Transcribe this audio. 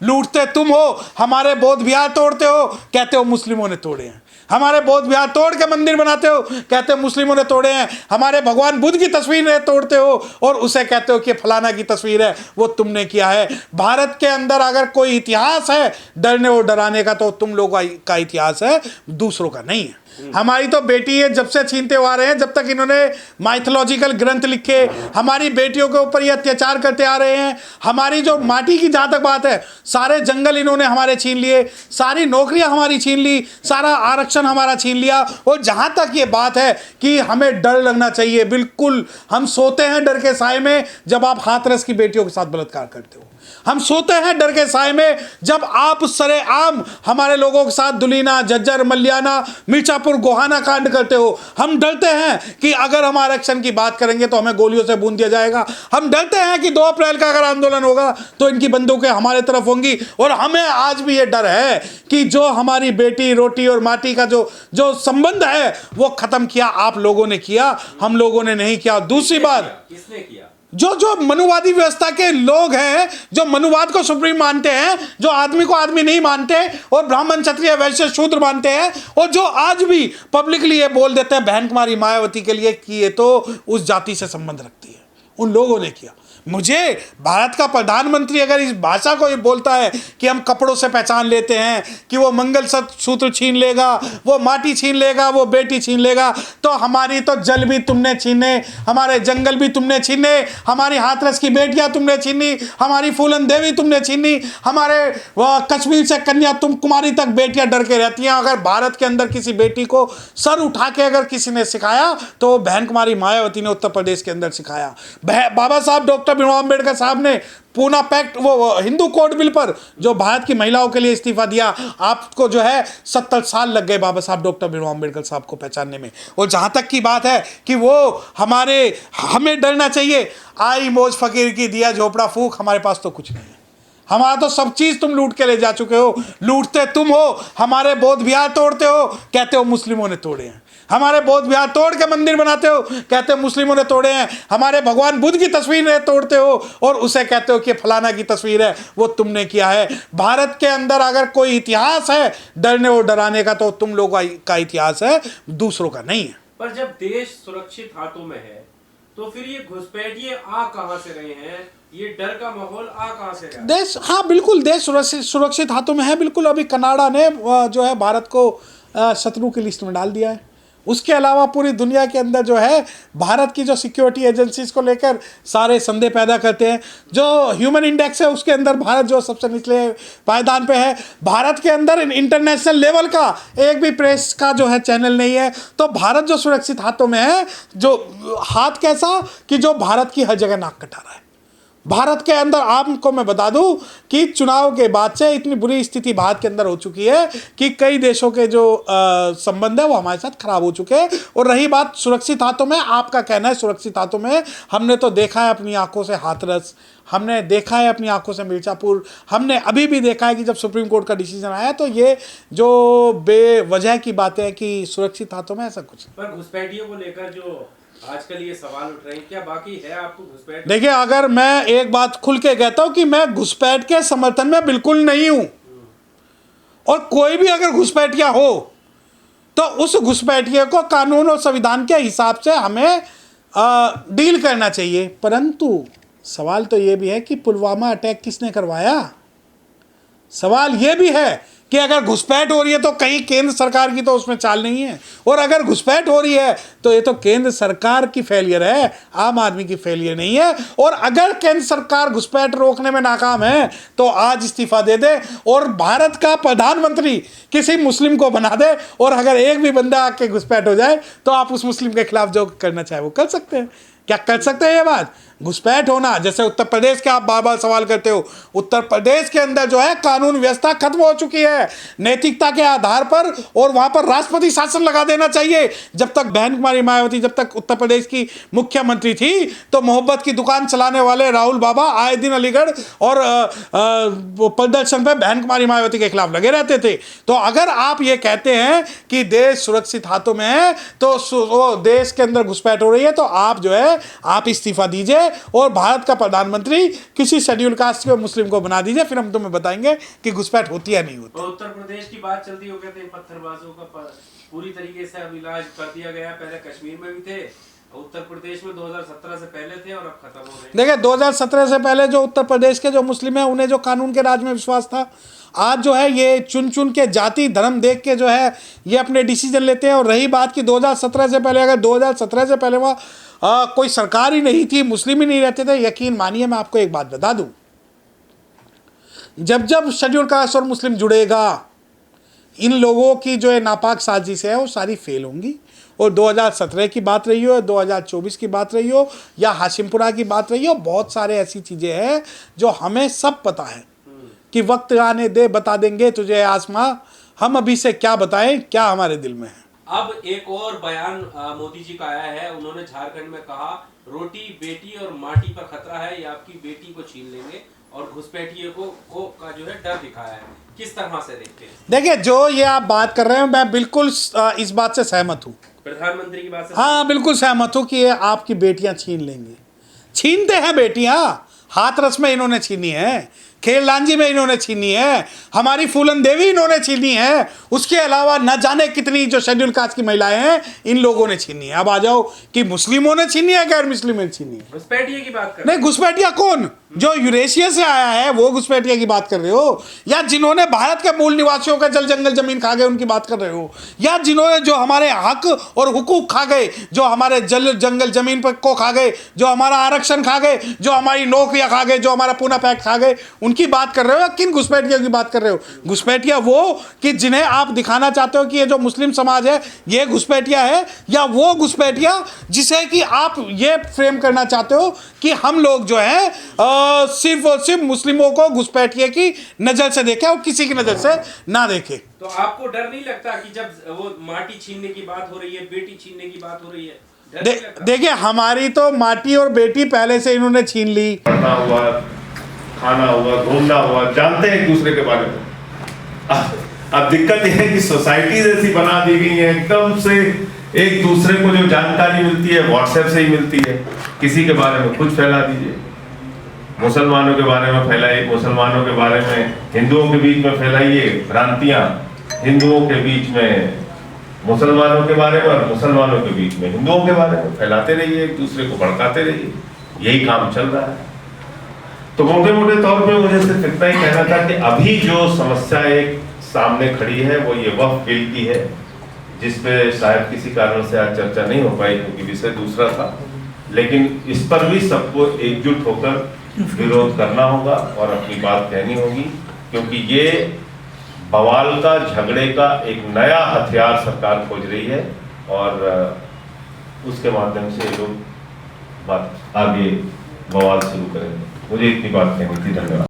लूटते तुम हो, हमारे बौद्ध विहार तोड़ते हो, कहते हो मुस्लिमों ने तोड़े हैं। हमारे बौद्ध विहार तोड़ के मंदिर बनाते हो, कहते हो मुस्लिमों ने तोड़े हैं। हमारे भगवान बुद्ध की तस्वीर तोड़ते हो और उसे कहते हो कि फलाना की तस्वीर है, वो तुमने किया है। भारत के अंदर अगर कोई इतिहास है डरने और डराने का, तो तुम लोगों का इतिहास है, दूसरों का नहीं है। हमारी तो बेटी है, जब से छीनते हुए आ रहे हैं, जब तक इन्होंने माइथोलॉजिकल ग्रंथ लिखे, हमारी बेटियों के ऊपर ये अत्याचार करते आ रहे हैं। हमारी जो माटी की जहां तक बात है, सारे जंगल इन्होंने हमारे छीन लिए, सारी नौकरियां हमारी छीन ली, सारा आरक्षण हमारा छीन लिया। और जहां तक ये बात है कि हमें डर लगना चाहिए, बिल्कुल हम सोते हैं डर के साए में जब आप हाथरस की बेटियों के साथ बलात्कार करते हो। हम सोते हैं डर के साए में जब आप सरेआम हमारे लोगों के साथ दुलीना, झज्जर, मल्याना, मिर्जापुर, गोहाना कांड करते हो। हम डरते हैं कि अगर हम आरक्षण की बात करेंगे तो हमें गोलियों से भून दिया जाएगा। हम डरते हैं कि 2 अप्रैल का अगर आंदोलन होगा तो इनकी बंदूकें हमारे तरफ होंगी। और हमें आज भी ये डर है कि जो हमारी बेटी, रोटी और माटी का जो संबंध है वो खत्म किया आप लोगों ने किया, हम लोगों ने नहीं किया। दूसरी बात, किसने किया? जो मनुवादी व्यवस्था के लोग हैं, जो मनुवाद को सुप्रीम मानते हैं, जो आदमी को आदमी नहीं मानते और ब्राह्मण, क्षत्रिय, वैश्य, शूद्र मानते हैं, और जो आज भी पब्लिकली ये बोल देते हैं बहन कुमारी मायावती के लिए कि ये तो उस जाति से संबंध रखती है, उन लोगों ने किया। मुझे भारत का प्रधानमंत्री अगर इस भाषा को ये बोलता है कि हम कपड़ों से पहचान लेते हैं, कि वो मंगल सूत्र छीन लेगा, वो माटी छीन लेगा, वो बेटी छीन लेगा, तो हमारी तो जल भी तुमने छीने, हमारे जंगल भी तुमने छीने, हमारी हाथरस की बेटियां तुमने छीनी, हमारी फूलन देवी तुमने छीनी, हमारे कश्मीर से कन्याकुमारी तक बेटियां डर के रहती हैं। अगर भारत के अंदर किसी बेटी को सर उठा के अगर किसी ने सिखाया तो बहन कुमारी मायावती ने उत्तर प्रदेश के अंदर सिखाया। बाबा साहब डॉक्टर भीमराव अम्बेडकर साहब ने पूना पैक्ट, वो हिंदू कोड बिल पर जो भारत की महिलाओं के लिए इस्तीफा दिया, आपको जो है 70 साल लग गए बाबा साहब डॉक्टर भीमराव अम्बेडकर साहब को पहचानने में। और जहां तक की बात है कि वो हमें डरना चाहिए, आई मौज फकीर की दिया झोपड़ा फूक, हमारे पास तो कुछ नहीं है। हमारा तो सब चीज तुम लूट के ले जा चुके हो। लूटते तुम हो, हमारे बौद्ध विहार तोड़ते हो, कहते हो मुस्लिमों ने तोड़े हैं। हमारे बौद्ध विहार तोड़ के मंदिर बनाते हो, कहते हो मुस्लिमों ने तोड़े हैं। हमारे भगवान बुद्ध की तस्वीर तोड़ते हो और उसे कहते हो कि फलाना की तस्वीर है, वो तुमने किया है। भारत के अंदर अगर कोई इतिहास है डरने और डराने का, तो तुम लोगों का इतिहास है, दूसरों का नहीं है। पर जब देश सुरक्षित हाथों में है तो फिर ये घुसपैठिए आ कहां से रहे हैं? ये डर का माहौल आ कहां से रहा? देश, हाँ बिल्कुल, देश सुरक्षित हाथों में है। बिल्कुल, अभी कनाडा ने जो है भारत को शत्रु की लिस्ट में डाल दिया है। उसके अलावा पूरी दुनिया के अंदर जो है भारत की जो सिक्योरिटी एजेंसीज को लेकर सारे संदेह पैदा करते हैं। जो ह्यूमन इंडेक्स है उसके अंदर भारत जो सबसे निचले पायदान पे है। भारत के अंदर इंटरनेशनल लेवल का एक भी प्रेस का जो है चैनल नहीं है। तो भारत जो सुरक्षित हाथों में है, जो हाथ कैसा कि जो भारत की हर जगह नाक कटा रहा है। भारत के अंदर आपको मैं बता दूं कि चुनाव के बाद से इतनी बुरी स्थिति भारत के अंदर हो चुकी है कि कई देशों के जो संबंध है वो हमारे साथ खराब हो चुके हैं। और रही बात सुरक्षित हाथों में, आपका कहना है सुरक्षित हाथों में, हमने तो देखा है अपनी आंखों से हाथरस, हमने देखा है अपनी आंखों से मिर्जापुर, हमने अभी भी देखा है कि जब सुप्रीम कोर्ट का डिसीजन आया, तो ये जो बेवजह की बातें हैं कि सुरक्षित हाथों में, ऐसा कुछ। पर घुसपैठियों को लेकर जो आजकल ये सवाल उठ रहे हैं, क्या बाकी है आपको घुसपैठ? देखिए, अगर मैं एक बात खुल के कहता हूं कि मैं घुसपैठ के समर्थन में बिल्कुल नहीं हूं, और कोई भी अगर घुसपैठिया हो तो उस घुसपैठिए को कानून और संविधान के हिसाब से हमें डील करना चाहिए। परंतु सवाल तो ये भी है कि पुलवामा अटैक किसने करवाया। सवाल ये भी है कि अगर घुसपैठ हो रही है तो कहीं केंद्र सरकार की तो उसमें चाल नहीं है, और अगर घुसपैठ हो रही है तो ये तो केंद्र सरकार की फेलियर है, आम आदमी की फेलियर नहीं है। और अगर केंद्र सरकार घुसपैठ रोकने में नाकाम है तो आज इस्तीफा दे दे और भारत का प्रधानमंत्री किसी मुस्लिम को बना दे, और अगर एक भी बंदा आके घुसपैठ हो जाए तो आप उस मुस्लिम के खिलाफ जो करना चाहे वो कर सकते हैं। क्या कर सकते हैं ये बात? घुसपैठ होना, जैसे उत्तर प्रदेश के आप बार बार सवाल करते हो, उत्तर प्रदेश के अंदर जो है कानून व्यवस्था खत्म हो चुकी है नैतिकता के आधार पर, और वहां पर राष्ट्रपति शासन लगा देना चाहिए। जब तक बहन कुमारी मायावती जब तक उत्तर प्रदेश की मुख्यमंत्री थी तो मोहब्बत की दुकान चलाने वाले राहुल बाबा आए दिन अलीगढ़ और प्रदर्शन पर बहन कुमारी मायावती के खिलाफ लगे रहते थे। तो अगर आप ये कहते हैं कि देश सुरक्षित हाथों में है, तो देश के अंदर घुसपैठ हो रही है, तो आप जो है आप इस्तीफा दीजिए और भारत का प्रधानमंत्री किसी शेड्यूल कास्ट के मुस्लिम को बना दीजिए, फिर हम तुम्हें बताएंगे कि घुसपैठ होती है नहीं होती। और उत्तर प्रदेश की बात चलती हो कहते हैं पत्थरबाजों का पूरी तरीके से अब इलाज कर दिया गया। पहले कश्मीर में भी थे, उत्तर प्रदेश में 2017 से पहले थे और अब खत्म हो गए। देखिए 2017 से पहले जो उत्तर प्रदेश के जो मुस्लिम हैं उन्हें जो कानून के राज में विश्वास था, आज जो है ये चुन चुन के जाति धर्म देख के जो है ये अपने डिसीजन लेते हैं। और रही बात कि 2017 से पहले, अगर 2017 से पहले वहाँ कोई सरकार ही नहीं थी, मुस्लिम ही नहीं रहते थे, यकीन मानिए मैं आपको एक बात बता दूं, जब जब शेड्यूल कास्ट और मुस्लिम जुड़ेगा, इन लोगों की जो है नापाक साजिश है वो सारी फेल होंगी। और 2017 की बात रही हो, 2024 की बात रही हो, या हाशिमपुरा की बात रही हो, बहुत सारे ऐसी चीज़ें हैं जो हमें सब पता है कि वक्त आने दे बता देंगे तुझे आसमां, हम अभी से क्या बताएं क्या हमारे दिल में है। अब एक और बयान मोदी जी का आया है। उन्होंने झारखंड में कहा रोटी बेटी और माटी पर खतरा है, ये आपकी बेटी को छीन लेंगे, और घुसपैठिए को का जो है डर दिखाया है। किस तरह से देखते हैं? देखिए जो ये आप बात कर रहे हैं मैं बिल्कुल इस बात से सहमत हूँ, प्रधानमंत्री की बात से हाँ बिल्कुल सहमत हूँ कि ये आपकी बेटियां छीन लेंगे। छीनते हैं बेटियां, हाथरस में इन्होंने छीनी है, खेललांजी में इन्होंने छीनी है, हमारी फूलन देवी इन्होंने छीनी है, उसके अलावा न जाने कितनी जो शेड्यूल कास्ट की महिलाएं हैं इन लोगों ने छीनी है। अब आ जाओ कि मुस्लिमों ने छीनी है गैर मुस्लिमों ने छीनी है। घुसपैठिए की बात कर नहीं, घुसपैठिया कौन? जो यूरेशिया से आया है वो घुसपैठिया की बात कर रहे हो, या जिन्होंने भारत के मूल निवासियों का जल जंगल जमीन खा गए उनकी बात कर रहे हो, या जिन्होंने जो हमारे हक और हुकूक खा गए, जो हमारे जल जंगल जमीन पर को खा गए, जो हमारा आरक्षण खा गए, जो हमारी नौकरियां खा गए, जो हमारा पूना पैक्ट खा गए, उनकी बात कर रहे हो या किन घुसपैठिया की बात कर रहे हो? घुसपैठिया वो कि जिन्हें आप दिखाना चाहते हो कि ये जो मुस्लिम समाज है ये घुसपैठिया है, या वो घुसपैठिया जिसे कि आप ये फ्रेम करना चाहते हो कि हम लोग जो है सिर्फ और सिर्फ मुस्लिमों को घुसपैठिए की नजर से देखें और किसी की नजर से ना देखें। तो आपको डर नहीं लगता कि जब वो माटी छीनने की बात हो रही है, बेटी छीनने की बात हो रही है, डर नहीं लगता? देखिए हमारी तो माटी और बेटी पहले से इन्होंने छीन ली। पढ़ना हुआ, खाना हुआ, घूमना हुआ, जानते हैं एक दूसरे के बारे में। अब दिक्कत यह है कि सोसाइटी ऐसी बना दी गई है, एकदम से एक दूसरे को जो जानकारी मिलती है व्हाट्सएप से ही मिलती है। किसी के बारे में कुछ फैला दीजिए, मुसलमानों के बारे में फैलाइए, मुसलमानों के बारे में हिंदुओं के बीच में फैलाइए भ्रांतियां, हिंदुओं के बीच में मुसलमानों के बारे में और मुसलमानों के बीच में हिंदुओं के बारे में फैलाते रहिए, एक दूसरे को भड़काते रहिए, यही काम चल रहा है। तो मोटे मोटे तौर पे मुझे सिर्फ इतना ही कहना था कि अभी जो समस्या एक सामने खड़ी है वो ये वक्फ बिल की है, जिसपे शायद किसी कारण से आज चर्चा नहीं हो पाई क्योंकि विषय दूसरा था, लेकिन इस पर भी सबको एकजुट होकर विरोध करना होगा और अपनी बात कहनी होगी, क्योंकि ये बवाल का, झगड़े का एक नया हथियार सरकार खोज रही है और उसके माध्यम से लोग बात आगे बवाल शुरू करेंगे। मुझे इतनी बात कहनी थी। धन्यवाद।